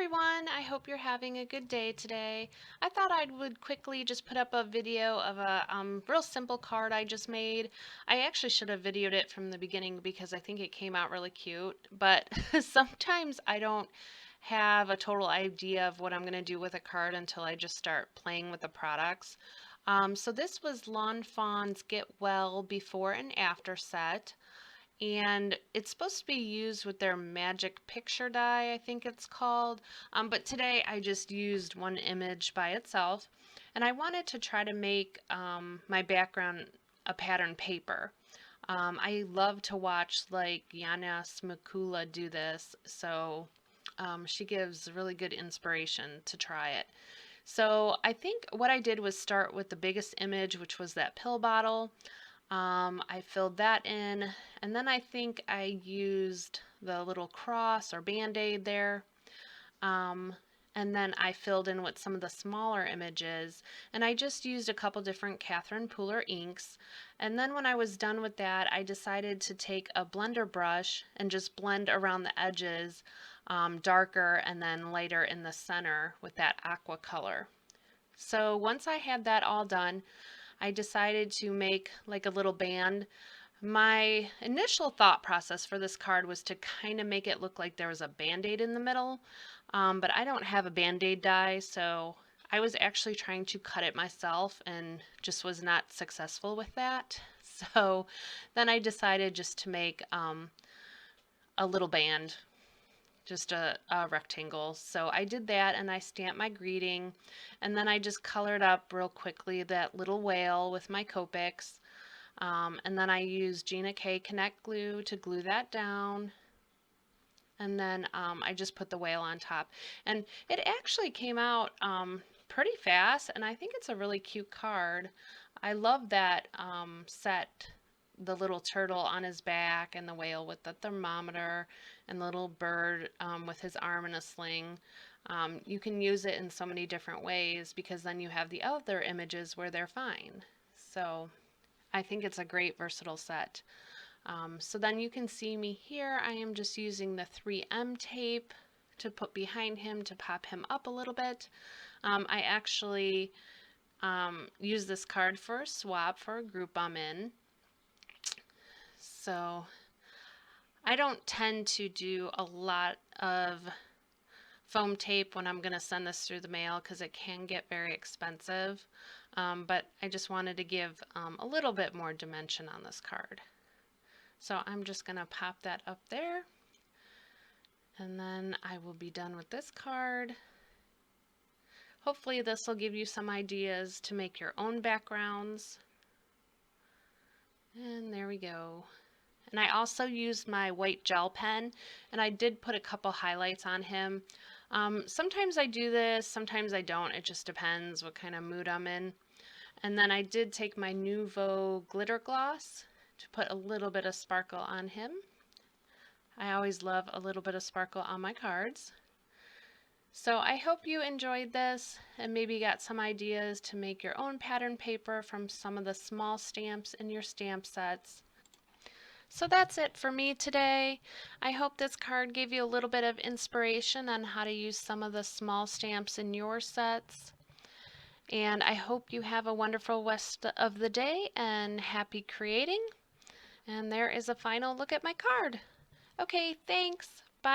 everyone, I hope you're having a good day today. I thought I would quickly just put up a video of a real simple card I just made. I actually should have videoed it from the beginning because I think it came out really cute, but sometimes I don't have a total idea of what I'm going to do with a card until I just start playing with the products. So this was Fawn's Get Well Before and After set. And it's supposed to be used with their magic picture die, I think it's called. But today I just used one image by itself, and I wanted to try to make my background a pattern paper. I love to watch like Yana Smakula do this, so she gives really good inspiration to try it. So I think what I did was start with the biggest image, which was that pill bottle. I filled that in, and then I think I used the little cross or band-aid there. And then I filled in with some of the smaller images, and I just used a couple different Catherine Pooler inks. And then when I was done with that, I decided to take a blender brush and just blend around the edges, darker and then lighter in the center with that aqua color. So once I had that all done, I decided to make like a little band. My initial thought process for this card was to kind of make it look like there was a band-aid in the middle, but I don't have a band-aid die, so I was actually trying to cut it myself and just was not successful with that. So then I decided just to make a little band, just a rectangle. So I did that, and I stamped my greeting, and then I just colored up real quickly that little whale with my Copics, and then I used Gina K Connect glue to glue that down, and then I just put the whale on top, and it actually came out pretty fast, and I think it's a really cute card. I love that set, the little turtle on his back and the whale with the thermometer and the little bird with his arm in a sling. You can use it in so many different ways because then you have the other images where they're fine. So I think it's a great versatile set. So then you can see me here. I am just using the 3M tape to put behind him to pop him up a little bit. I actually use this card for a swap for a group I'm in. So I don't tend to do a lot of foam tape when I'm going to send this through the mail because it can get very expensive, but I just wanted to give a little bit more dimension on this card. So I'm just going to pop that up there, and then I will be done with this card. Hopefully this will give you some ideas to make your own backgrounds. And there we go. And I also used my white gel pen, and I did put a couple highlights on him. Sometimes I do this, sometimes I don't. It just depends what kind of mood I'm in. And then I did take my Nuvo glitter gloss to put a little bit of sparkle on him. I always love a little bit of sparkle on my cards. So I hope you enjoyed this and maybe got some ideas to make your own pattern paper from some of the small stamps in your stamp sets. So that's it for me today. I hope this card gave you a little bit of inspiration on how to use some of the small stamps in your sets. And I hope you have a wonderful rest of the day and happy creating. And there is a final look at my card. Okay, thanks.